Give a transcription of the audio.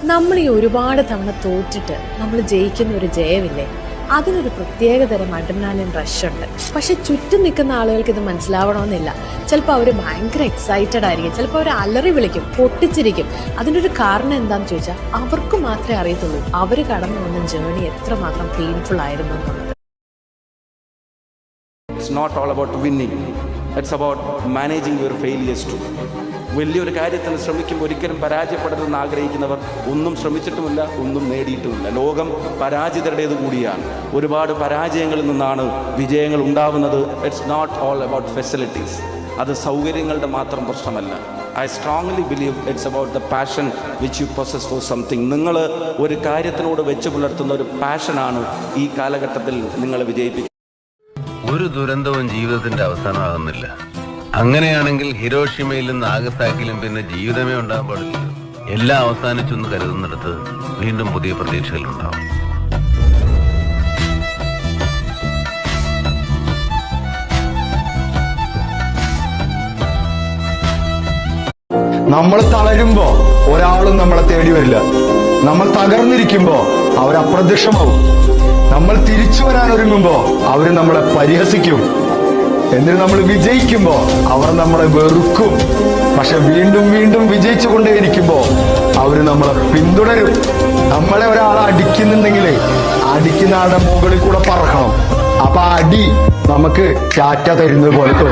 നമ്മൾ ഈ ഒരുപാട് തവണ തോറ്റിട്ട് നമ്മൾ ജയിക്കുന്ന ഒരു ജയമില്ലേ, അതിനൊരു പ്രത്യേകതരം അഡ്രിനാലിൻ റഷ് ഉണ്ട്. പക്ഷെ ചുറ്റും നിൽക്കുന്ന ആളുകൾക്ക് ഇത് മനസ്സിലാവണമെന്നില്ല. ചിലപ്പോൾ അവർ ഭയങ്കര എക്സൈറ്റഡ് ആയിരിക്കും, ചിലപ്പോൾ അവർ അലറി വിളിക്കും, പൊട്ടിച്ചിരിക്കും. അതിനൊരു കാരണം എന്താണെന്ന് ചോദിച്ചാൽ അവർക്ക് മാത്രമേ അറിയത്തുള്ളൂ അവർ കടന്നു വന്ന ജേർണി എത്രമാത്രം പെയിൻഫുൾ ആയിരുന്നു എന്നുള്ളത്. It's not all about winning. It's about managing your failures too. വലിയൊരു കാര്യത്തിന് ശ്രമിക്കുമ്പോൾ ഒരിക്കലും പരാജയപ്പെടരുതെന്ന് ആഗ്രഹിക്കുന്നവർ ഒന്നും ശ്രമിച്ചിട്ടുമില്ല, ഒന്നും നേടിയിട്ടുമില്ല. ലോകം പരാജിതരുടേത് കൂടിയാണ്. ഒരുപാട് പരാജയങ്ങളിൽ നിന്നാണ് വിജയങ്ങൾ ഉണ്ടാവുന്നത്. It's not all about facilities. അത് സൗകര്യങ്ങളുടെ മാത്രം പ്രശ്നമല്ല. I strongly believe it's about the passion which you possess for something. നിങ്ങൾ ഒരു കാര്യത്തിനോട് വെച്ച് പുലർത്തുന്ന ഒരു പാഷനാണ് ഈ കാലഘട്ടത്തിൽ നിങ്ങളെ വിജയിപ്പിക്കുന്നത്. ഒരു ദുരന്തവും ജീവിതത്തിന്റെ അവസാനമാകുന്നില്ല. അങ്ങനെയാണെങ്കിൽ ഹിരോഷിമയിലും നാഗസാക്കിയിലും പിന്നെ ജീവിതമേ ഉണ്ടാകാൻ പാടില്ല. എല്ലാം അവസാനിച്ചെന്ന് കരുതുന്നിടത്ത് വീണ്ടും പുതിയ പ്രതീക്ഷകളുണ്ടാവും. നമ്മൾ തളരുമ്പോ ഒരാളും നമ്മളെ തേടി വരില്ല. നമ്മൾ തകർന്നിരിക്കുമ്പോ അവർ അപ്രത്യക്ഷമാവും. നമ്മൾ തിരിച്ചു വരാൻ ഒരുങ്ങുമ്പോ അവര് നമ്മളെ പരിഹസിക്കും. എന്നിട്ട് നമ്മൾ വിജയിക്കുമ്പോ അവർ നമ്മളെ വെറുക്കും. പക്ഷെ വീണ്ടും വീണ്ടും വിജയിച്ചു കൊണ്ടേയിരിക്കുമ്പോ അവര് നമ്മളെ പിന്തുടരും. നമ്മളെ ഒരാൾ അടിക്കുന്നുണ്ടെങ്കിൽ അടിക്കുന്ന ആളുടെ മുകളിൽ കൂടെ പറക്കണം. അപ്പൊ അടി നമുക്ക് ടാറ്റ തരുന്നത് പോലെ തോന്നും.